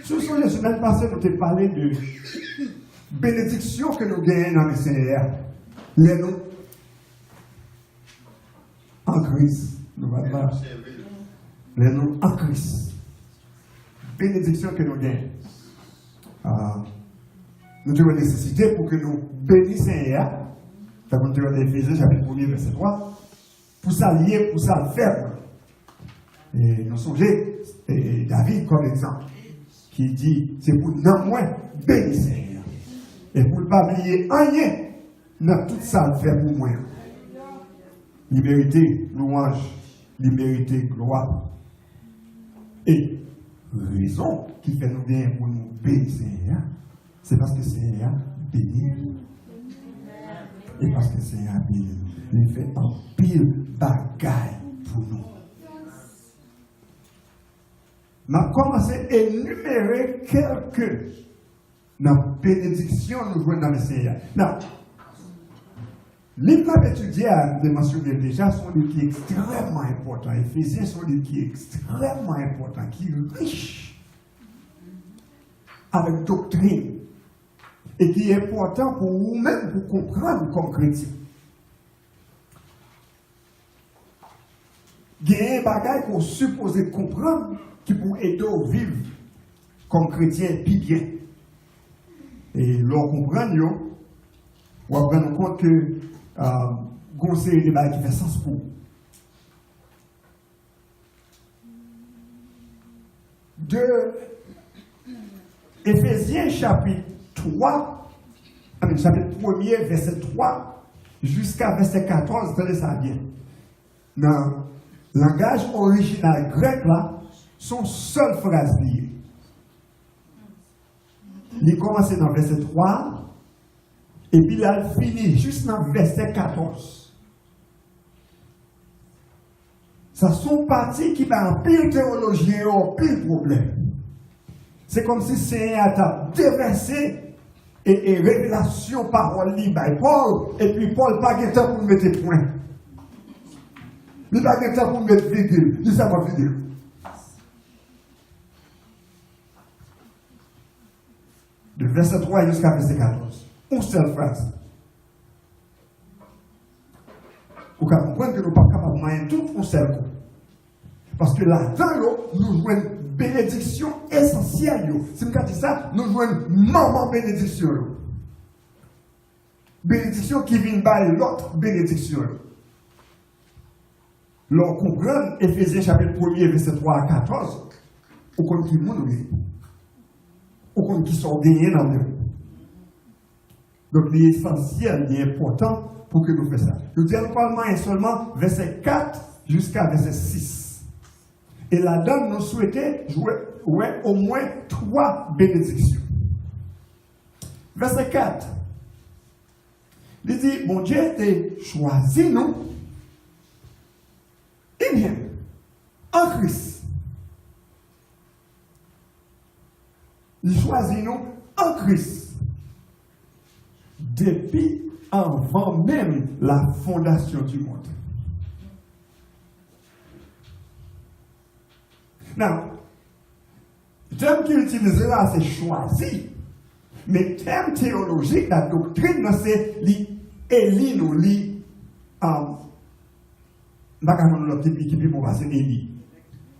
Sur la semaine passée, nous avons parlé de bénédiction que nous gagnons dans le Seigneur. Les nous en Christ. Nous allons voir. Les nous en Christ. Bénédiction que nous gagnons. Nous devons nécessiter pour que nous bénissions Seigneur. Comme nous devons Éphésiens chapitre 1er, verset 3. Pour s'allier, pour ça faire. Et nous songez, David comme exemple, qui dit, c'est pour non moins bénir Seigneur. Et pour ne pas oublier rien, dans tout ça le fait pour moi. Liberté, louange, liberté, gloire. Et raison qui fait nous bien pour nous bénir Seigneur, c'est parce que Seigneur bénit. Et parce que Seigneur bénit. Il fait un pile bagaille pour nous. Je vais commencer à énumérer quelques bénédictions que nous voyons dans le Seigneur. Non. Les livres qu'on étudié à mentionner déjà sont des qui extrêmement importants. Éphésiens sont des qui extrêmement importants, qui sont riches avec doctrine et qui est important pour vous-même pour comprendre comme chrétien. Il y a un bagage qu'on suppose comprendre qui pour aider à vivre comme chrétien puis bien. Et l'on comprend, on va prendre compte que conseiller des bagages qui fait sens pour. De Éphésiens chapitre 3, chapitre 1er, verset 3, jusqu'à verset 14, tenez ça bien. Dans le langage original grec, là, son seule phrase liée. Il commence dans verset 3, et puis là, il finit juste dans verset 14. Ça sont parties qui va en pile théologie, en pile problème. C'est comme si Seigneur a déversé et révélation parole libre by Paul, et puis Paul pas de temps pour mettre point. Il n'a pas de temps pour mettre virgule. Il ne sait pas virgule. De verset 3 jusqu'à verset 14. Une seule phrase. Vous comprenez que nous ne sommes pas capables de moyen tout un seul coup. Parce que là-dedans, nous jouons une bénédiction essentielle. Si nous disons ça, nous jouons une maman bénédiction. Bénédiction qui vient par l'autre bénédiction. L'on comprend Éphésiens chapitre 1er, verset 3 à 14. Au compte qui nous au compte qui sont gagnés dans le monde. Donc, l'essentiel, l'important pour que nous fassions ça. Le dernier parlement est seulement verset 4 jusqu'à verset 6. Et là-dedans, nous souhaitons jouer au moins 3 bénédictions. Verset 4. Il dit, mon Dieu t'a choisi, nous, in him, en Christ. Il choisit nous en Christ. Depuis avant même la fondation du monde. Non. Le terme qu'il utilise là, c'est choisi. Mais le terme théologique, la doctrine, c'est l'Élie, nous,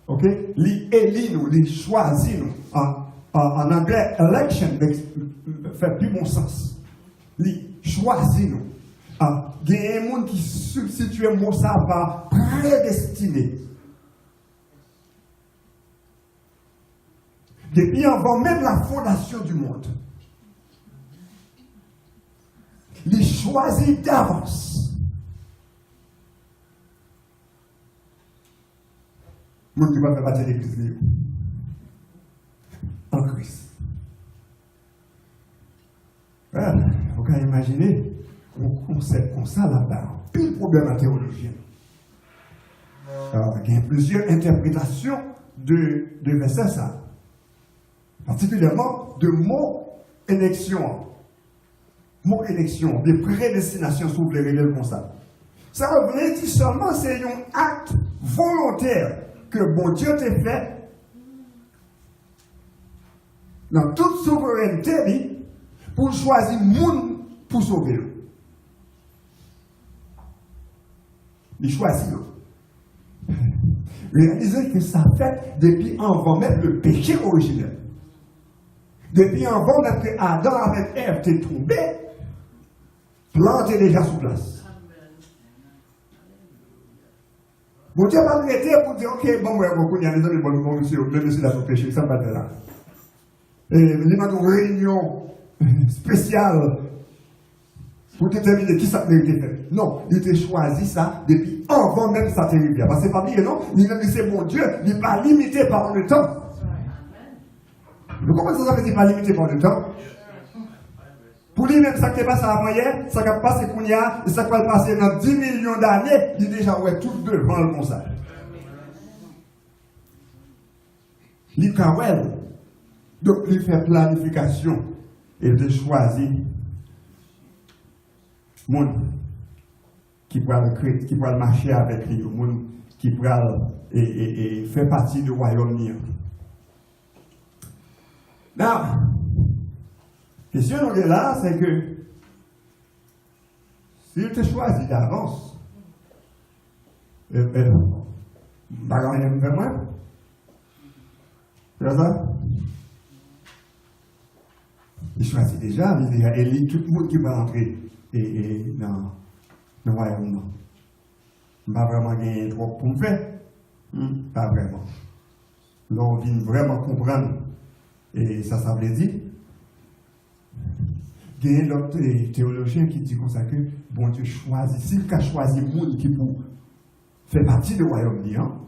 ok? L'Élie, nous, choisi, nous. En anglais, election fait plus bon sens. Choisi, nous. Il y a un monde qui substitue le mot ça par prédestiné. Depuis avant même la fondation du monde. Il choisit d'avance. Moi, je ne vais pas faire partie de l'église. En Christ. Voilà. Vous pouvez imaginer un concept comme ça là-bas. Pile problème en théologie. Alors, il y a plusieurs interprétations de versets ça. Particulièrement de mots élection. Mot élection, de prédestination, si vous voulez révéler comme ça. Ça veut dire seulement c'est un acte volontaire que bon Dieu t'a fait dans toute souveraineté, pour choisir monde pour sauver. Il choisit. Réalisez que ça fait depuis avant même le péché originel. Depuis avant même que Adam avec Ève étaient tombés, plan était déjà sous place. Bon Dieu va arrêter pour dire, ok, bon, il y a des hommes, bon, monsieur, même si là, péché, ça va être là. Et il y a une réunion spéciale pour déterminer qui ça mérite faire. Non, il était choisi ça depuis avant même ça t'arrive. Parce que c'est pas bien, non? Il a dit, c'est mon Dieu, il n'est pas limité par le temps. Mais comment ça veut dire pas limité par le temps? Pour lui-même, ça qui est passé avant hier, ça qui est passé pour hier, et ça qui va passer dans 10 millions d'années, il est déjà tout devant le conseil. Il kawel. Donc, il fait planification et il choisit monde qui pourra le marcher avec lui, monde qui pourra et faire partie du royaume. Now, la question de là, c'est que s'il te choisit d'avance, bagarre rien fait moi. C'est ça? Il choisit déjà, il lit tout le monde qui va entrer dans le royaume. Pas vraiment gagner trop pour me faire. Pas vraiment. Là, on vient vraiment comprendre. Et ça veut dire. Il y a l'autre théologien qui dit comme ça que bon Dieu choisit, s'il a choisi le monde qui pour faire partie du royaume d'Iran,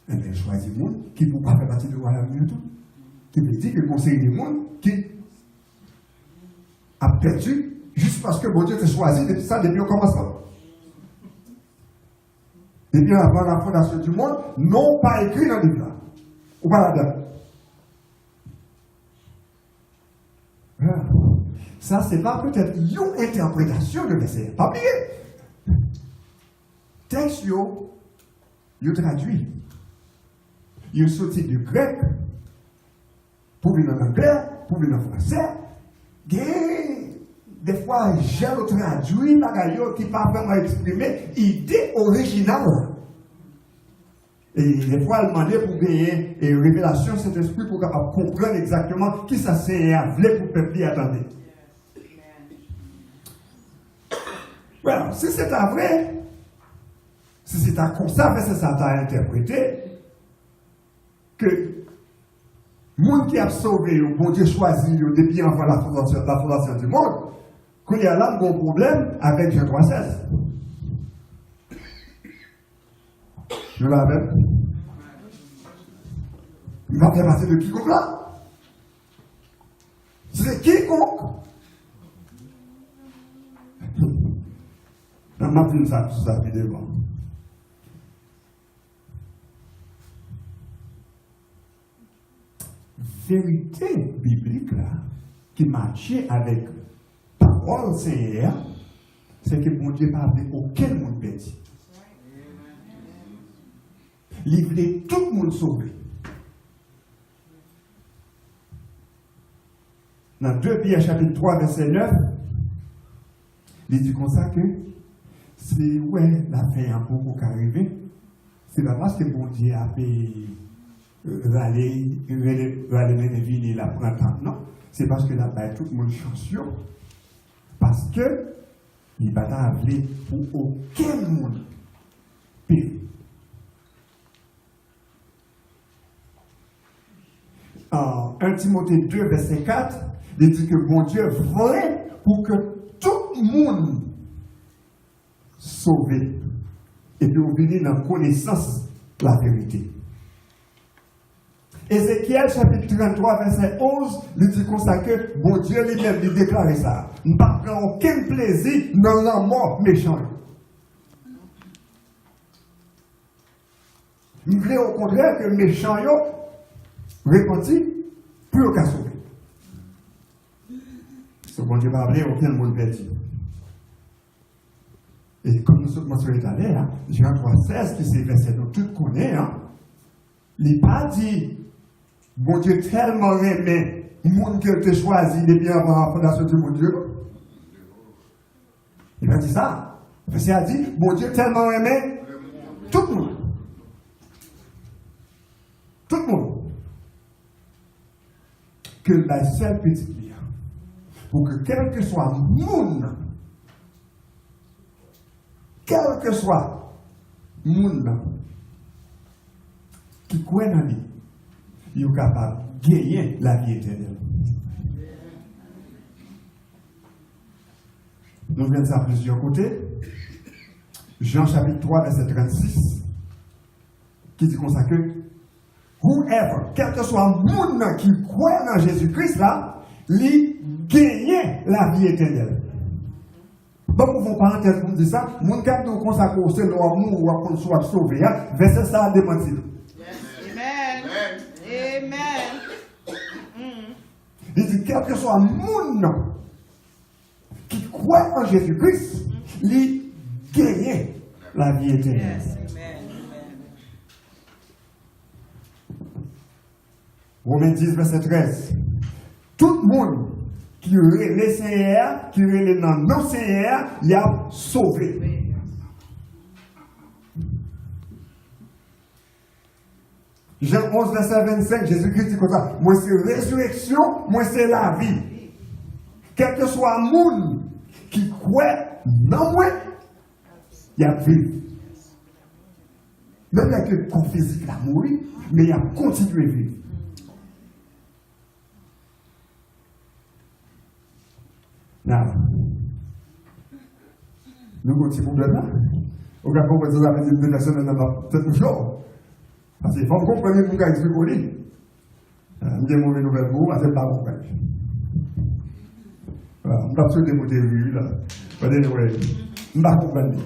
eh bien, il choisit le monde qui ne peut pas faire partie du royaume d'Iran tout. Qui veut dire que le conseil du monde qui a perdu juste parce que bon Dieu t'a choisi depuis ça, depuis le commencement. Depuis avant la fondation du monde, non pas écrit dans le livre. Ou pas là-dedans. Ça, c'est pas peut-être une interprétation de verset. Pas oublier. Texte, il traduit. Il sorti du grec, pour venir en anglais, pour venir en français. Des fois, j'ai traduit bagaille qui pas vraiment exprimer l'idée originale. Et des fois, elle demandait pour gagner une révélation, cet esprit pour comprendre exactement qui ça c'est à voulait pour le peuple attendait. Well, si c'est un vrai, si c'est un comme ça, c'est ça t'a interprété, que le monde qui a sauvé, le bon Dieu choisi depuis avant la fondation du monde, qu'il y a là un gros problème avec Jean 3,16. Je l'avais. Il va faire passer de quiconque là. C'est quiconque. On m'a dit ça, tout ça, évidemment. Vérité biblique là, qui marchait avec parole Seigneur, c'est que mon Dieu n'a pas appelé aucun monde perdu. Il voulait tout le monde sauver. Dans 2 Pierre chapitre 3, verset 9, il dit comme ça que c'est ouais, la fin un peu pour arriver. C'est pas parce que mon Dieu a fait râler et la printemps, non. C'est parce que là, tout le monde chanceux. Parce que il ne va pas appeler pour aucun monde périr. En 1 Timothée 2, verset 4, il dit que bon Dieu voulait pour que tout le monde sauve et puis on venir dans la connaissance de la vérité. Ézéchiel chapitre 33, verset 11, il dit comme ça que bon Dieu lui-même lui déclare ça. Nous ne prendrons aucun plaisir dans la mort méchant. Nous voulons au contraire que méchant répenti pour qu'à sauver. Ce bon Dieu va appeler aucun monde perdu. Et comme nous sommes mentionnés tout à l'heure, Jean 3,16, qui c'est verset que tout connaît, il n'a pas dit, bon Dieu tellement aimé monde qui a été choisi depuis avant la fondation du monde Dieu. Il a dit ça. Parce qu'il a dit, mon Dieu tellement aimé tout le monde. Tout le monde. Que la seule petite vie, pour que quel que soit le monde, quel que soit le monde qui croit dans lui, il est capable de gagner la vie éternelle. Nous venons à plusieurs côtés. Jean chapitre 3, verset 36, qui dit comme ça que whoever, quel que soit le monde qui croit dans Jésus-Christ là, lui gagne la vie éternelle. Donc, vous pouvez parenthèse pour dire ça, mon cap nous consacre au Seigneur ou à qu'on soit sauvé, verset ça a démenti. Amen. Amen. Il dit, quel que soit le monde qui croit en Jésus-Christ, lui gagne la vie éternelle. Yes. Amen. Romains 10, verset 13. Tout le monde qui est les Seigneur, qui est les non-Seigneur, il a sauvé. Jean 11, verset 25, Jésus-Christ dit comme ça, moi c'est résurrection, moi c'est la vie. Quel que soit le monde qui croit non moi, il y a vie. Même avec le corps physique a mouru, mais il a continué à vivre. Now, nous avons un petit problème là. Au cas où vous avez une détention dans notre tête jour. Parce qu'il faut comprendre que vous avez expliqué pour lui. Je vais une mauvaise nouvelle pour vous, parce que je ne pas comprendre. Je ne vais pas souhaiter pour lui là. Je ne vais pas comprendre.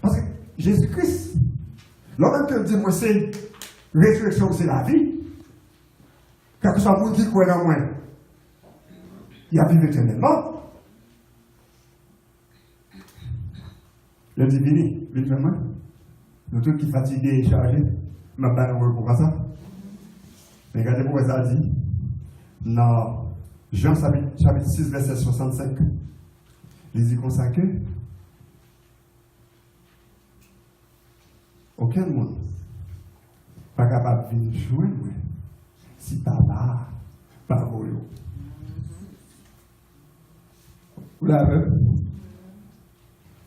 Parce que Jésus-Christ, lorsqu'il dit moi c'est résurrection, c'est la vie, quel que soit le monde qui croit dans moi, il a vécu éternellement. Le divini, évidemment. Nous tous qui fatigués et chargés, je ne vais pas nous pour ça. Mais regardez pourquoi ça dit. Dans Jean chapitre 6, verset 65, il dit comme ça que aucun monde n'est pas capable de venir jouer si papa, pas voyou. Vous l'avez?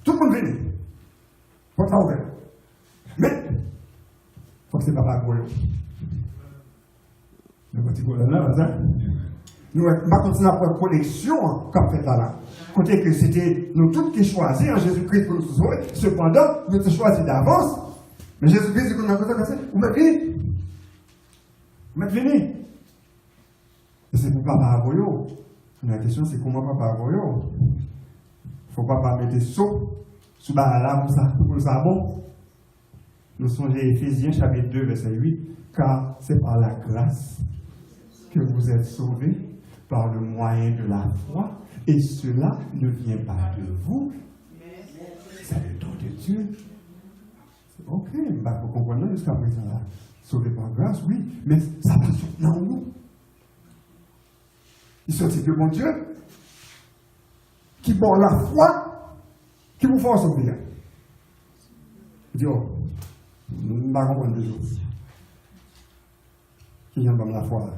Tout le monde vient. Faut pas ouvrir. Mais, il faut que c'est papa voyou. Le petit problème là, ça. Nous allons continuer à faire une connexion comme fait là. Côté que c'était nous tous qui choisissons en Jésus-Christ pour nous sauver. Cependant, nous avons choisi d'avance. Mais Jésus-Christ dit qu'on a besoin de ça. Vous m'êtes venu. Vous m'êtes venu. Et c'est pour papa voyou. La question c'est comment papa voyou. Il ne faut pas mettre saut sous là pour ça bon. Nous sommes Éphésiens chapitre 2 verset 8. Car c'est par la grâce que vous êtes sauvés par le moyen de la foi, et cela ne vient pas de vous, c'est le don de Dieu. Ok, vous comprenez jusqu'à présent là. Sauvé par grâce, oui, mais ça va dans nous. Il sortit de mon Dieu, qui porte la foi, qui vous fait sauver. Il dit, oh, je ne vais pas comprendre deux choses. Qui vient dans la foi?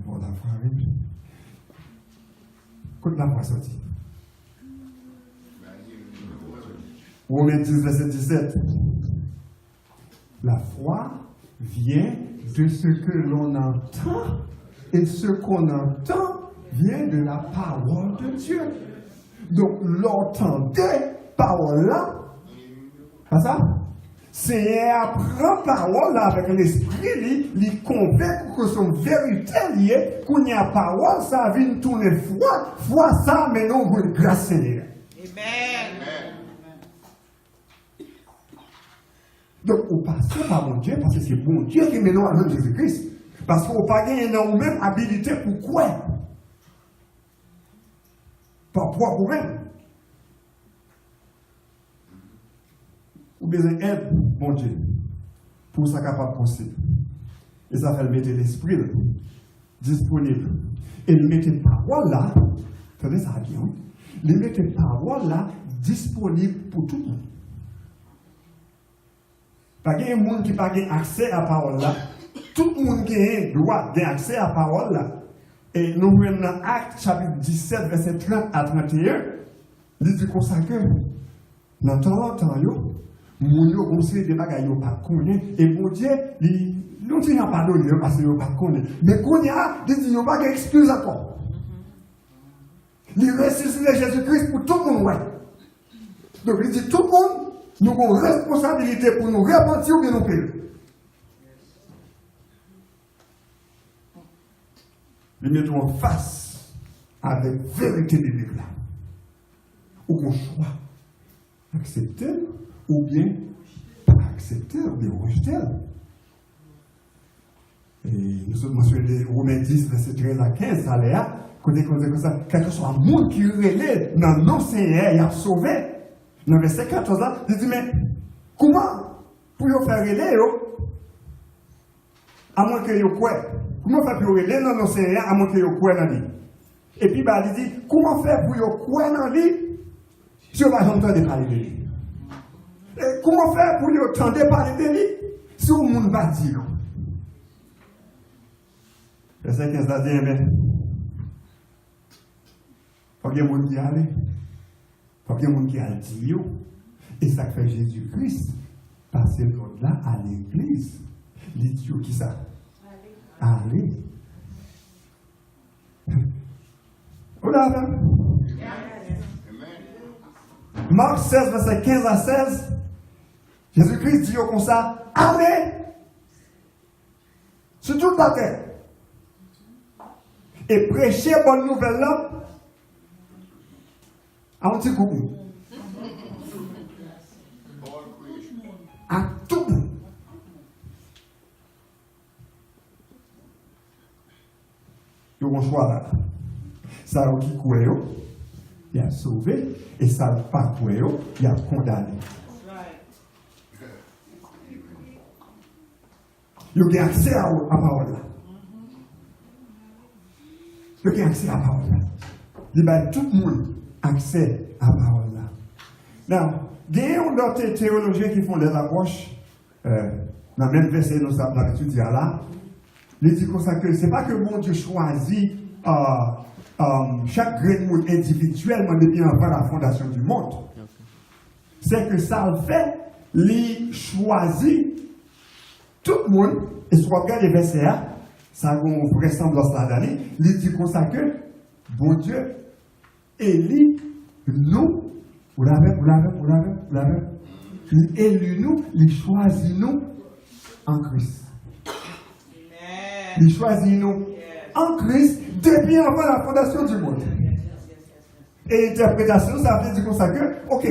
Bon, la foi, oui. Quand la foi sortit. Romains 10, verset 17. La foi vient de ce que l'on entend, et ce qu'on entend vient de la parole de Dieu. Donc, l'entendez, parole là, pas ça? C'est apprendre parole là avec l'esprit, il convainc que son vérité liée, qu'on y a parole, ça vient tourner foi ça, mais non, pour grâce Seigneur. Amen. Donc, on passe par mon Dieu, parce que c'est bon Dieu qui mène à Jésus-Christ. Parce qu'on n'a pas gagné nous-mêmes habilité pour quoi? Par propre pour même. Ou besoin d'aide, mon Dieu, pour ça capable possible. Et ça fait mettre l'esprit disponible. Et il mettait parole là, attendez ça bien, il mettait parole là disponible pour tout le monde. Pas qu'il y a un monde qui n'a pas accès à la parole là. Tout le monde qui a droit d'accès à la parole là. Et nous voyons dans Actes chapitre 17, verset 30 à 31, il dit comme ça que dans temps, moun yo conseille des bagages yo pas connaît et bon Dieu nous dit pas pardonné parce que yo pas connaît mais qu'on y a dit yo pas excuse encore. Il ressuscite Jésus-Christ pour tout le monde ouais. Donc il dit tout le monde nous avons responsabilité pour nous repentir ou bien nous payer. Nous mettons en face avec vérité biblique là. Ou qu'on choix accepter ou bien pas accepter ou bien rejeter. Et nous sommes mentionnés Romains 10, verset 13 à 15, ça là, quand on dit comme ça, quel que soit un monde qui relève dans non Seigneur, il a sauvé. Dans verset 14 là, il dit, mais comment pour vous faire relève, à moins que vous croyez? Comment faire pour relève dans non Seigneur, à moins que vous croyez dans lui? Et puis, il dit, comment faire pour vous croire dans lui? Si on va entendre parler de lui. Et comment faire pour lui entendre parler de lui? Si on ne va dire. Verset 15 a dit, mais il faut qu'il y ait un monde qui allait. Il faut qu'il y ait un monde qui a dit. Et ça fait Jésus-Christ passer l'autre là à l'église. L'idiot qui ça? Allez. Vous l'avez? Marc 16, verset 15 à 16, Jésus-Christ dit comme ça, allez sur toute la terre et prêchez bonne nouvelle là à un petit groupe. À tout le monde. Vous avez un choix là. Ça qui croit, il a sauvé, et ça n'a pas croit, il a condamné. Il a accès à la parole là. Il a accès à la parole là. Il a tout le monde accès à la parole là. Now, il y a d'autres théologiens qui font des approches, dans le même verset nous avons étudié là. Il dit comme ça que ce n'est pas que mon Dieu choisit chaque grain de monde individuellement depuis avant la fondation du monde. C'est que ça le fait, il choisit tout le monde, et si on regarde les versets, ça a une vraie semblance là-dedans, il dit comme ça que, bon Dieu, élit nous, vous l'avez, il élit nous, il choisit nous en Christ. Il choisit nous en Christ depuis avant la fondation du monde. Et interprétation, ça veut dire comme ça que, ok,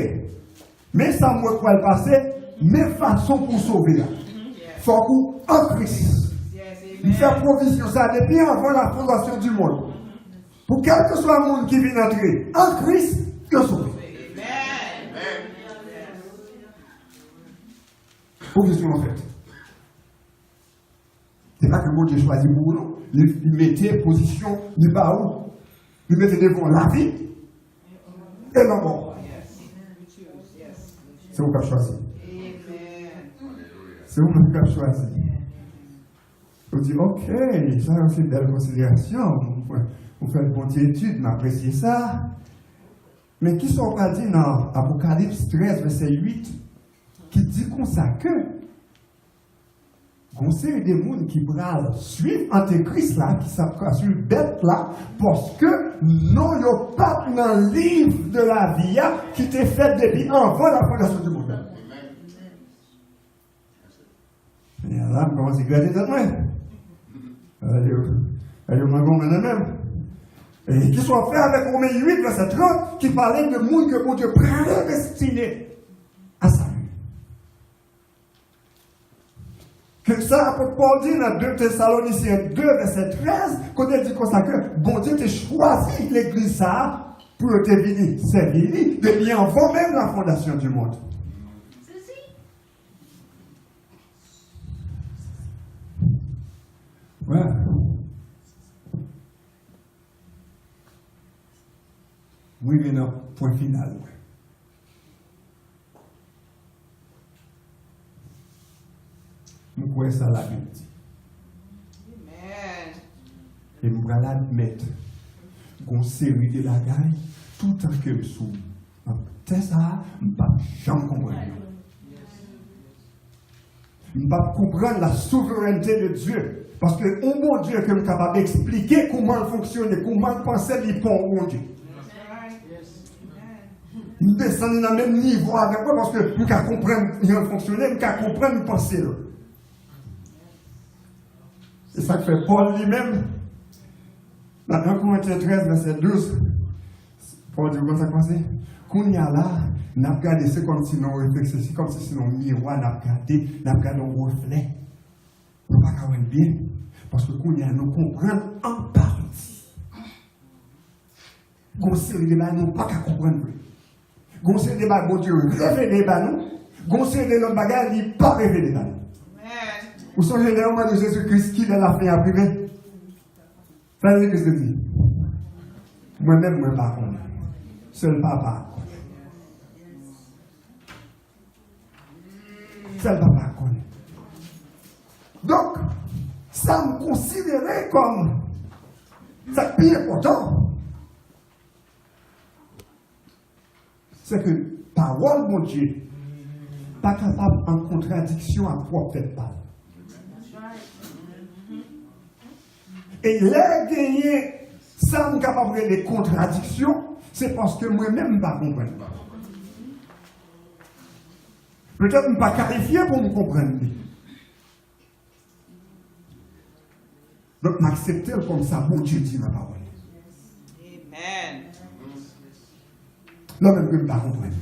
mais ça ne peut pas passer, mais façon pour sauver. Faut pour en Christ. Il fait provision, ça depuis avant la fondation du monde. Pour quel que soit le monde qui vient entrer en Christ, il est sauvé. Provision en fait. C'est pas que mon Dieu choisit pour nous. Il mettait position du bas où. Il mettait devant la vie et la mort. C'est vous qui avez choisi. C'est vous qui avez choisi. Vous dites, ok, ça c'est une belle considération. Vous faites une bonne étude, m'appréciez ça. Mais qui sont pas dit dans Apocalypse 13, verset 8, qui dit comme ça que conseil des gens qui bralent suivre Antéchrist là, qui s'appelle sur bête là, parce que non, il n'y a pas dans le livre de la vie qui était fait depuis avant la fondation du monde. Et là, on commence à regarder de moi. Elle est même. Et qui sont faits avec Romains 8, verset 30, qui parlait de monde que mon Dieu prédestiné à ça. Que ça, pour Paul dit dans 2 Thessaloniciens 2, verset 13, quand il dit comme ça que bon Dieu t'a choisi l'église ça pour te venir servir depuis avant même la fondation du monde. Ouais. Oui, mais non, point final. Nous croyons ça la Bible. Amen. Et nous allons admettre qu'on série de la gagne tout en que sous. C'est ça, je ne peux jamais comprendre. Je ne peux pas comprendre la souveraineté de Dieu. Parce que un bon Dieu qui est capable d'expliquer comment il fonctionne et comment il pense, il prend au bon Dieu. Nous descendons dans le même niveau avec moi parce que nous pouvons comprendre comment il fonctionne, nous pouvons comprendre penser. C'est ça que fait Paul lui-même. Dans 1 Corinthiens 13, verset 12, Paul dit comment ça commence. Qu'on y a là, n'a regardé, c'est comme si nous réfléchissons, c'est comme si c'est un miroir, n'a regardé un reflet. Nous ne pouvons pas voir bien, parce que qu'on y a, nous comprenons en partie. Conseil de nous pas qu'à comprendre. Conseil de bon Dieu, révéler nous. Conseil de l'autre bagage, il n'est pas révélé nous. Vous songez les hommes de Jésus-Christ qui l'a fait à privé. Ça veut dire que c'est dit. Moi-même, je ne sais pas. Seul papa. Seul papa connaît. Donc, ça me considérait comme ça qui est important. C'est que parole, mon Dieu, pas capable en contradiction à propre parole. Et les gagner sans capable de contradictions, c'est parce que moi-même, je ne comprends pas. Peut-être que je ne pas qualifié pour me comprendre. Donc, m'accepter comme ça, bon Dieu dit ma parole. Amen. Non, même que je ne pas comprendre.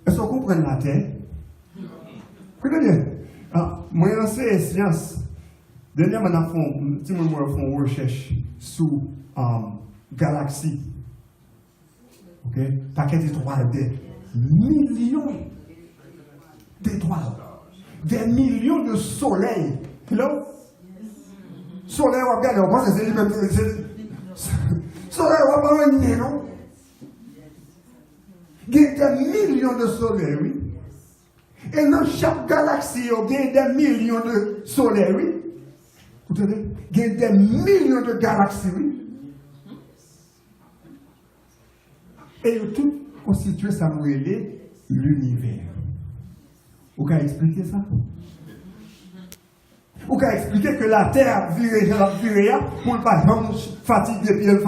Est-ce qu'on comprend la terre? Écoutez bien. Moi, j'ai lancé science. Dernièrement, on a fait une recherche sur galaxie. Ok? Paquet d'étoiles, des millions d'étoiles. Des millions de soleils. Hello? Soleil, on regarde, on pense que c'est lui-même. Soleil, on va pas venir, non? Il y a des millions de soleils, oui. Et dans chaque galaxie, il y a des millions de soleils, oui. Vous entendez? Il y a des millions de galaxies, oui. Et tout constitué, ça nous relève l'univers. Vous pouvez expliquer ça? Vous pouvez expliquer que la Terre virait pour ne pas fatiguer, puis elle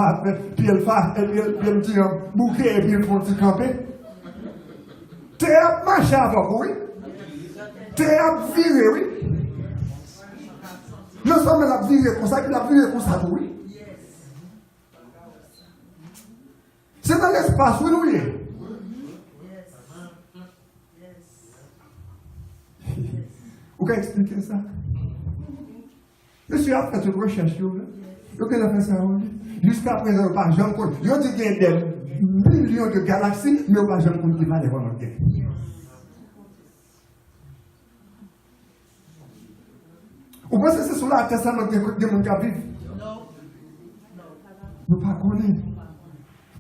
dit bouquet, et puis elle faut camper. Terre marche avant, oui. Terre virée, oui. L'ensemble la virée comme ça, puis la virée comme ça, oui. C'est dans l'espace où nous y est. Vous pouvez expliquer ça? Je suis à faire une recherche. Jusqu'à présent, par exemple, il y a des millions de galaxies, mais pas jamais compte qui va les voir dans le guerre. Vous pensez que c'est sur la testament que les gens vivent? Non. Nous ne pas connaître.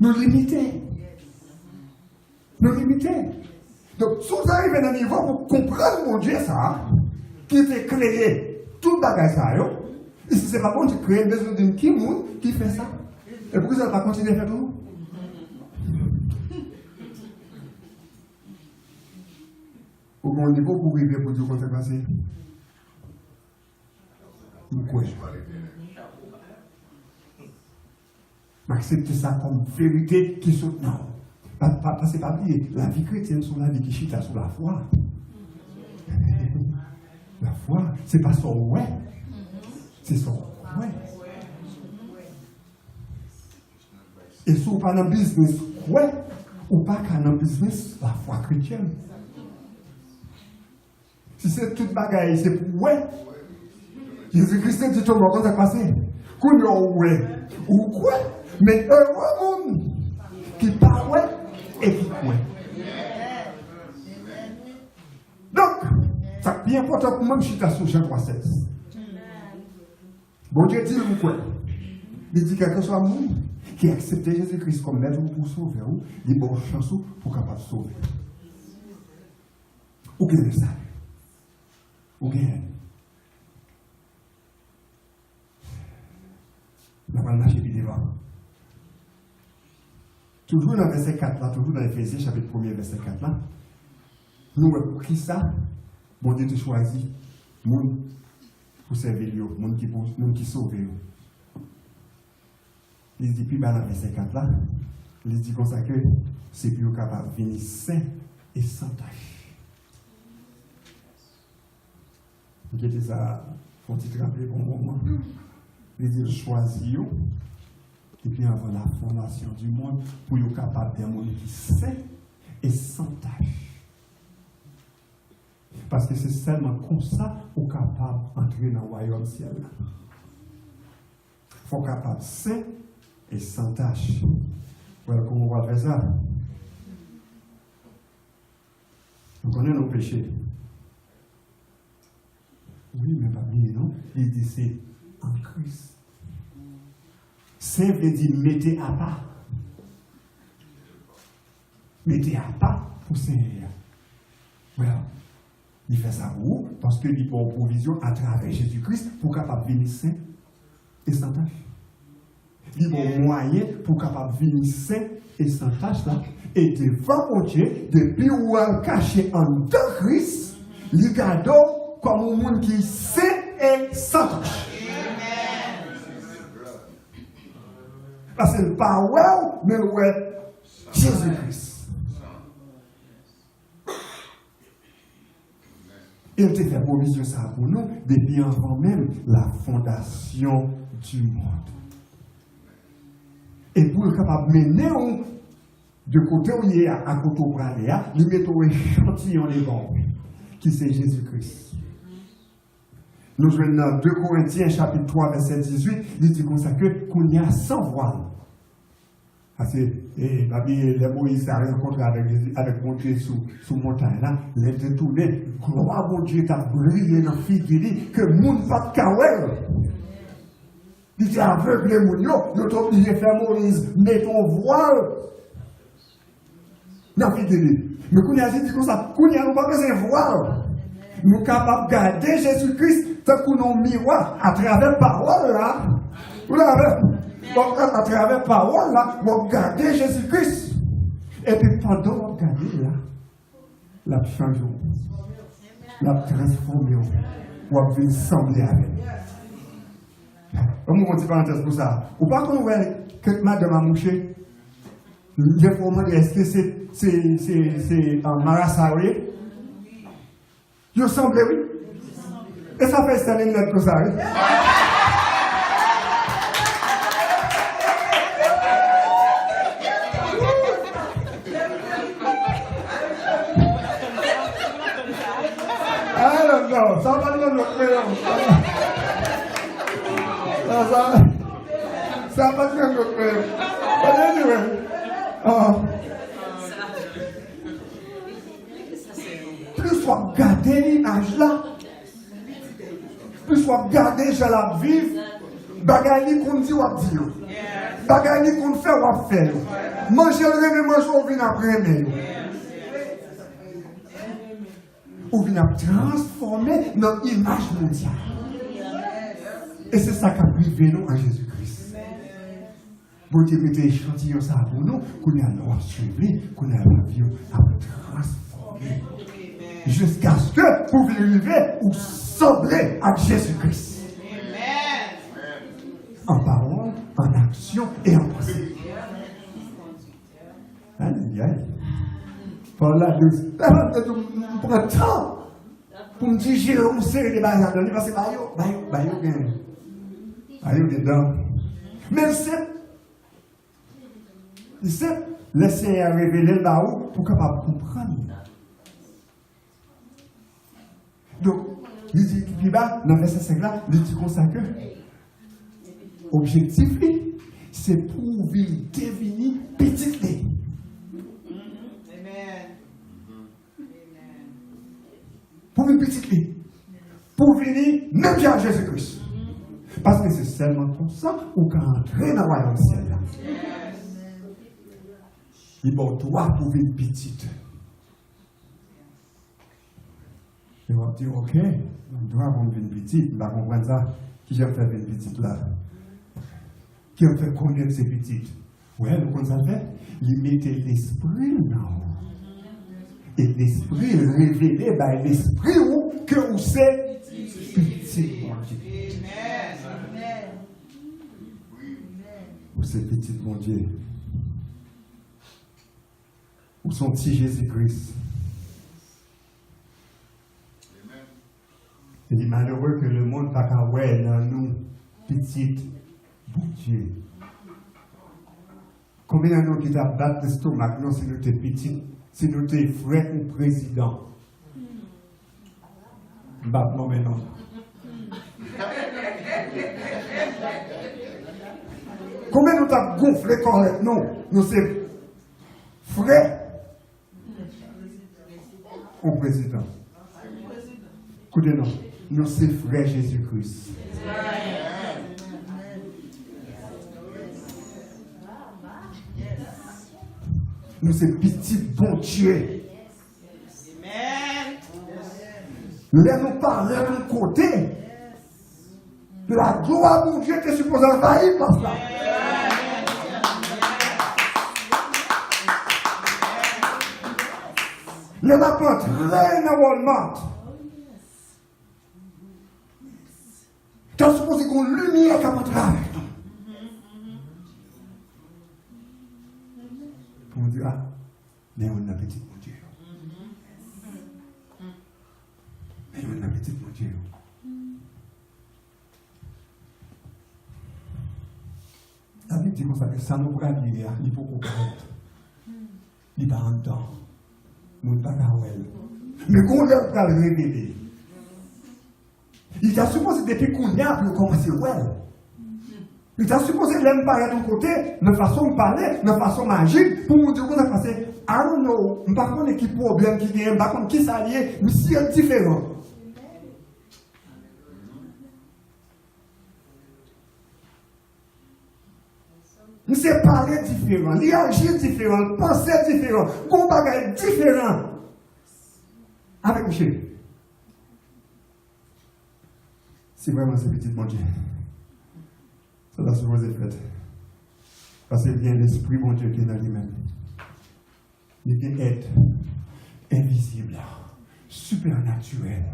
Nous limiter. Nous limiter. Donc, si vous arrivez à un niveau pour comprendre mon Dieu, ça, qui était créé, tout le bagage, ça, et si ce n'est pas bon, tu crées besoin d'une qui fait ça. Et pourquoi ça ne va pas continuer à faire tout? Au bon niveau, pour arriver pour Dieu, comment ça passe? Pourquoi? Accepter ça comme vérité qui saute. Non. Parce que pas oublier, la vie chrétienne, c'est la vie qui chita sur la foi. La foi, c'est pas son ouais. C'est son ouais. Et si on pas dans le business, ouais, ou pas qu'à dans le business, la foi chrétienne. Si c'est toute bagaille, c'est pour ouais. Jésus-Christ dit tout le monde, ça passe. Qu'on y a ouais, ou quoi, mais un monde qui parle ouais et qui croit. Donc, C'est bien important pour moi que je suis sur Jean 3,16. Bon Dieu dit vous quoi? Il dit quel que soit le monde qui accepte Jésus-Christ comme maître pour sauver, il y a bonne chance pour capable de sauver. Ou bien ça. Ou bien. On va marcher puis devant. Toujours dans le verset 4 là, toujours dans Éphésiens chapitre 1er verset 4 là, nous pour qui ça? Bon Dieu te choisit monde pour servir lui, monde qui sauve. Il dit puis dans le verset 4 là, il dit comme ça que c'est plus capable de venir sain et sans tâche. Il dit ça, faut te rappeler bon moment. Il dit choisis et puis avant la fondation du monde, pour être capable d'un monde qui sain et sans tâche. Parce que c'est seulement comme ça qu'on est capable d'entrer dans le royaume ciel. Il faut être capable sain et sans tâche. Voilà comment on va faire ça. Nous connaissons nos péchés. Oui, mais pas bien, non? Il dit c'est en Christ. Saint veut dire mettez à part. Mettez à part pour Seigneur. Voilà. Il fait ça pour vous parce qu'il a une provision à travers Jésus-Christ pour capable venir saint et sans tâche. Il a un moyen pour capable venir saint et sans tâche là. Et devant mon Dieu, depuis où elle caché en deux Christ, il garde comme un monde qui est saint et sans tâche. Parce que le pas mais le Jésus-Christ. Il te fait provision ça pour nous depuis avant même la fondation du monde. Et pour être capable de mener de côté où il est à côté où il est, nous mettons un échantillon des bons, qui c'est Jésus-Christ. Nous jouons dans 2 Corinthiens chapitre 3 verset 18, il dit comme ça que qu'on y a sans voile. Parce que les Moïse a rencontré avec mon Dieu sous montagne là, il était tourné, gloire mon Dieu t'a brillé dans la figure que moun pas de kawel. Il dit aveugle les moun yo, nous sommes obligés de faire Moïse, mets ton voile dans la figure. Mais qu'on y a dit comme ça, qu'on y a pas besoin de voile. Nous sommes capables de garder Jésus-Christ tant qu'on a un miroir à travers la parole là. Vous l'avez? Donc, à travers la parole là, on garder Jésus-Christ. Et puis pendant qu'on garde là, la change, la transforme, on va venir sembler avec. On va dire parenthèse pour ça. Ou pas qu'on voit que madame a mouché, il faut demander est-ce que c'est un Marassaoué? Il semble oui. Et ça fait installer une lettre comme ça, oui. Non, ça va dans notre pays. Ça va dans notre pays. Plus soit garder l'image là, plus soit garder je la vive, bagaille qu'on dit ou dire, bagaille qu'on fait ou faire. Manger le rêve, manger ou vient après. Ou vient transformer notre image mondiale. Et c'est ça qui a privé nous en Jésus-Christ. Vous Dieu mettez échantillon ça pour nous, qu'on a l'ordre suivi, qu'on a la vie à transformer. Jusqu'à ce que vous arriver ou sembler à Jésus-Christ. En parole, en action et en pensée. Aïe, aïe. Par là, je prends temps pour me dire j'ai une série de bagages à donner parce que bayo dedans. Mais le sait, le Seigneur révéler le baou pour capable comprendre. Donc, il dit plus bas, dans le verset 5 là, il dit comme ça que objectif, c'est pour devenir petit. Pour une petite petit pour venir même à Jésus-Christ. Parce que c'est seulement comme ça qu'on peut entrer dans le royaume du ciel. Il va droit pour une petite. Il va dire, ok, on doit prendre une petite, on va comprendre ça. Qui j'ai fait une petite là? Qui a fait connaître ces petites? Ouais, le qu'on fait, il mettait l'esprit là. Et l'esprit révélé par l'esprit que vous c'est petit, mon Dieu. Vous c'est petit, mon Dieu. Où sont-ils Jésus-Christ? Il est malheureux que le monde n'a pas ouais dans nous, petites, bon Dieu. Combien de nous qui t'a battu l'estomac, non, si nous t'es petit, si nous t'es frère ou président? Battement maintenant. Combien nous t'a gonflé correct? Non, nous c'est frère ou président? Écoutez-nous, nous c'est frère Jésus-Christ. Nous c'est petit bon Dieu. Nous nous parler de côté. La gloire de Dieu qui est supposée envahir par ça. Le matin, très normalement. Tu as supposé qu'on lumière qui a montré avec nous. Pour dire, ah, mais on a petit mon Dieu. Mais on a petit mon Dieu. La Bible dit comme ça que ça nous prend bien, il faut qu'on correcte. Il va en temps. Mon pas mais qu'on l'a révélé. Il t'a supposé depuis qu'on y a pour commencer ouais. Il t'a supposé l'aimer parler de ton côté, de façon de parler, de façon magique, pour nous dire qu'on a passé. I don't know, je ne sais pas qui problème qui vient, je ne sais pas qui s'allie, mais c'est différent. Nous c'est parler différent, réagir différent, penser différent, combattre différent. Avec Michel. Si vraiment c'est petit mon Dieu, ça doit se poser fait. Parce qu'il y a l'esprit mon Dieu qui est dans lui-même. Il y a être invisible, supernaturel,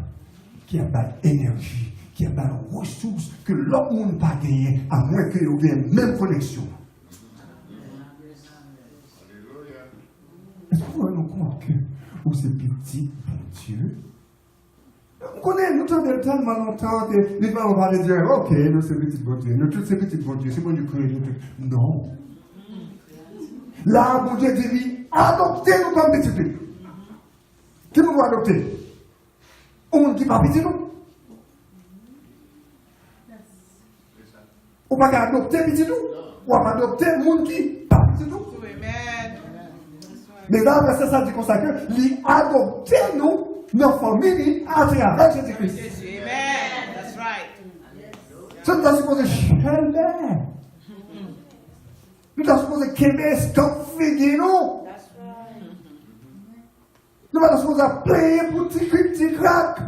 qui a pas d'énergie, qui a pas de ressources que l'autre monde n'a pas gagné, à moins qu'il y ait une même connexion. Est-ce que vous avez croire que vous c'est petit mon Dieu? On connaît, nous sommes tellement longtemps que les gens vont dire, ok, nous c'est petit bon Dieu, nous tous c'est petit bon Dieu, c'est bon Dieu créé. Non. Là, mon Dieu dit, adoptez-nous comme petit peu. Qui nous doit adopter? On ne dit pas petit nous. On ne va pas adopter petit nous. On va pas adopter le monde qui pas petit nous. Mais là, verset ça dit comme ça que, lui adopter nous, nos familles, à travers Jésus-Christ. Amen. That's right. Ça nous a supposé changer. Nous avons supposé qu'aimer stop figuer nous. Nous avons supposé payer pour petit crack.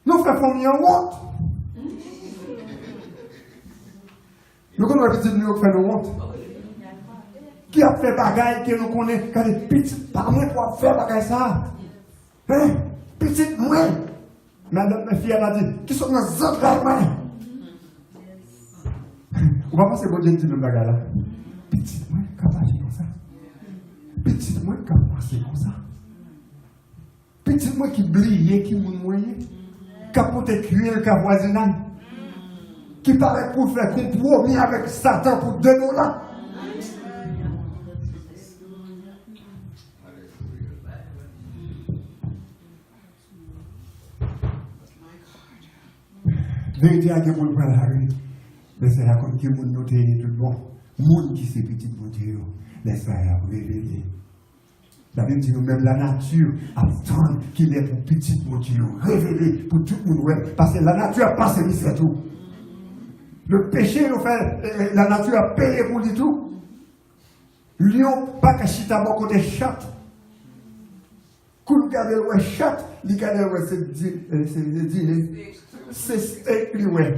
Nous faisons famille en honte. Nous connaissons petit nous fait nous honte. Qui a fait bagaille que nous connaissons quand les petites parents pour faire bagaille ça? Hein? Petite moi. Madame, ma fille, elle a dit, qui sont dans les entrailles? On va passer bon Dieu dit le bagage là. Petite moi, capable comme ça. Petite moi, capable comme ça. Petite moi qui brille, qui m'a moyen. Qui a porté cuir, qui a voisinage. Qui paraît pour faire compromis avec Satan pour $2. Vérité à qui vous le prenez la rue, mais c'est là comme qui vous notez tout bon. Monde qui c'est petit bon Dieu, laisse ça révéler. La Bible dit nous-mêmes, la nature attend qu'il est pour petit pour Dieu, révélé pour tout le monde. Parce que la nature a passé c'est tout. Le péché nous fait, la nature a payé pour lui tout. Lion, pas qu'à chita bon côté chat. Quand vous regardez le chat, vous regardez c'est steak, lui, ouais.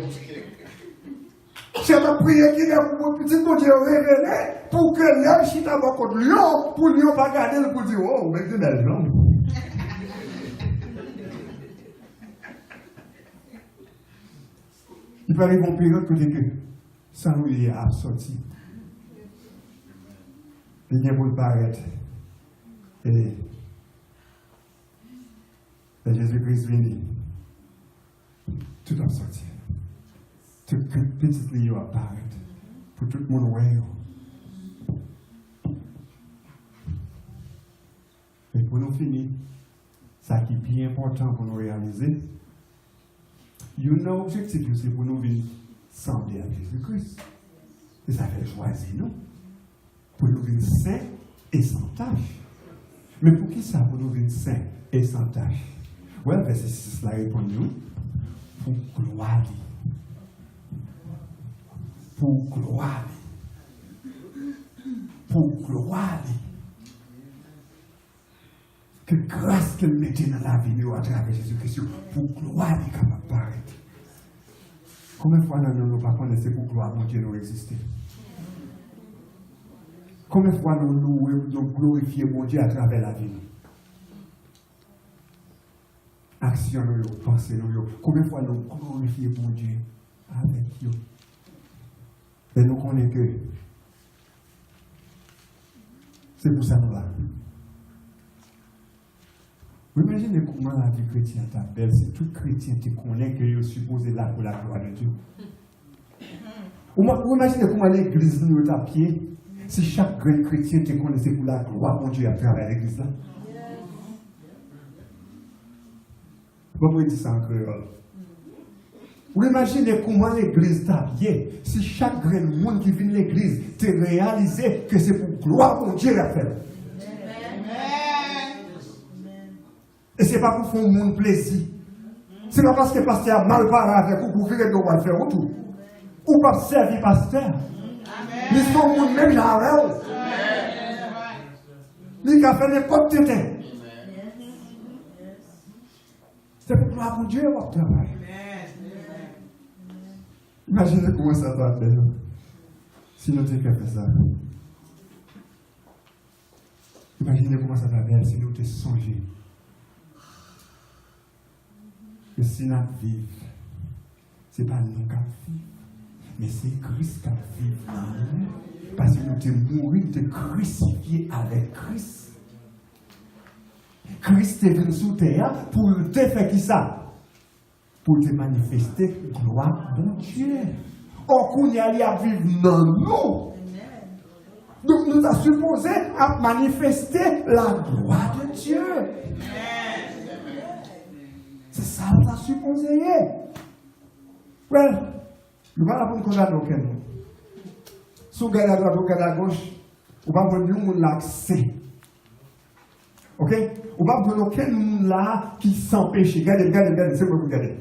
J'ai prié qu'il y a pour petit bon Dieu révélé pour que l'homme chita bon côté lion, pour lion pas garder le pour dire, oh, mais c'est belle jambe. Il peut arriver une période que ça nous est sorti. Il y a pour le paraître. Et Jésus-Christ venu. Tout a sorti. Tout petit lieu apparaître. Pour tout le monde ouais. Et pour nous finir, ça qui est bien important pour nous réaliser, notre objectif, c'est pour nous vivre sembler à Jésus-Christ. Et ça fait choisir nous. Pour nous vivre saints et sans tâche. Mais pour qui ça, pour nous vivre saints et sans tâche? Ouais, verset 6 là répond nous. Pour gloire. Pour gloire. Pour gloire. Que grâce qu'elle mettait dans la vie à travers Jésus-Christ, pour gloire est capable de paraître. Combien de fois nous ne pas connaissons pour gloire mon Dieu nous exister? Combien de fois nous glorifions mon Dieu à travers la vie? Action nous, pensée nous, combien de fois nous glorifions mon Dieu avec Dieu? Et nous connaissons que c'est pour ça nous là. Vous imaginez comment la vie chrétienne est belle, c'est tout chrétien qui connaît que est supposé là pour la gloire de Dieu. Vous imaginez comment l'église nous est à pied, si chaque grand chrétien qui connaissait pour la gloire de Dieu à travers l'église là. Comment il dit ça en créole? Vous imaginez comment l'église est à pied, si chaque grand monde qui vient de l'église te réalisé que c'est pour gloire de Dieu à faire. Et ce n'est pas pour faire un monde plaisir. Ce n'est pas parce que le pasteur a mal parlé avec vous pour virer de quoi faire autour. Ou pas servir pasteur. Mais c'est un monde même là avec vous. Il a fait n'importe quoi. C'est pour gloire pour Dieu votre travail. Imaginez comment ça va faire. Si nous disons fait ça. Imaginez comment ça va faire si nous te songez. Que si nous vivons, ce n'est pas nous qui vivons, mais c'est Christ qui vit dans nous. Parce que nous sommes morts, nous sommes crucifiés avec Christ. Christ est venu sur terre pour te faire qui ça? Pour te manifester gloire de Dieu. Or, qu'on y allait à vivre dans nous. Donc, nous avons supposé à manifester la gloire de Dieu. C'est ça que nous supposé. Well, nous ne allons pas condamner aucun. Si vous regardez à droite ou regardez à gauche, vous ne pouvez pas voir un l'accès. Ok? Vous ne pouvez pas voir aucun monde là qui s'empêche. Regardez, c'est moi pour regarder.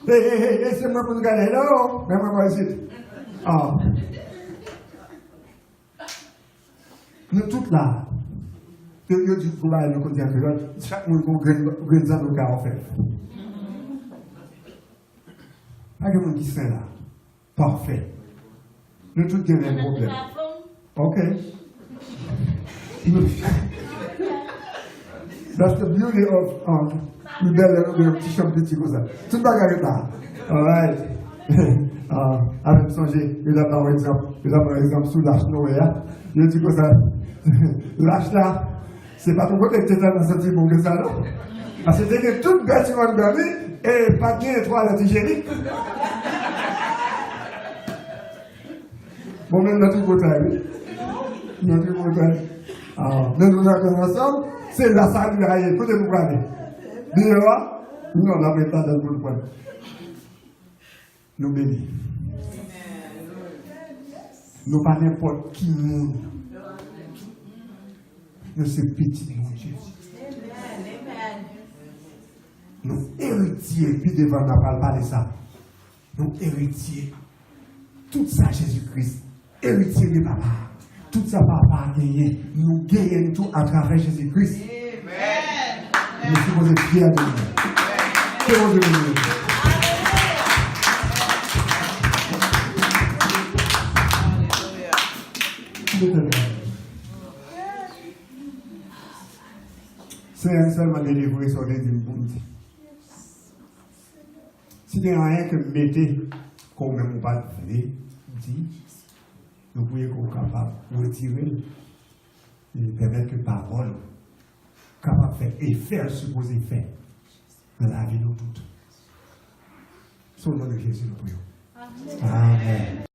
C'est moi pour regarder. Hello? Mais moi, ici. Ah. Nous tous là. Yo dit pour là, nous continuons à faire. Chaque monde a un grand avocat en fait. Pas de monde qui sont là. Parfait. Nous tous avons un problème. Ok. That's the beauty of le bel petit champ petit comme ça. Tout le bagage est là. Alright. Avec songer, il a par exemple sous l'arche Noé. Je dis comme ça. L'arche là. C'est pas ton côté que tu es dans ce type de ça, non? Parce que c'est toute bâtiment de gagner et pas de toilettes hygiéniques. Bon, même notre côté, oui. Notre côté. Mais nous avons ensemble, c'est la salle de la écoutez vous regardez. Dehors, nous on n'avait pas dans le point. Nous bénis. Nous pas n'importe qui monde. nous sommes petits, mon Dieu. Nous héritiers, puis devant nous pas parler ça. Nous héritiers. Tout ça, Jésus-Christ. Héritier de papa. Tout ça, papa a gagné. Nous gagnons tout à travers Jésus-Christ. Nous sommes fiers de nous. Fiers de nous. C'est un seulement délivré sur les dîmes. Si il n'y a rien que mettez, comme même pas de dit, nous pouvons être capables de retirer et permettre que parole capable de faire et faire supposé faire dans la vie de nous toutes. Sur le nom de Jésus, nous prions. Amen.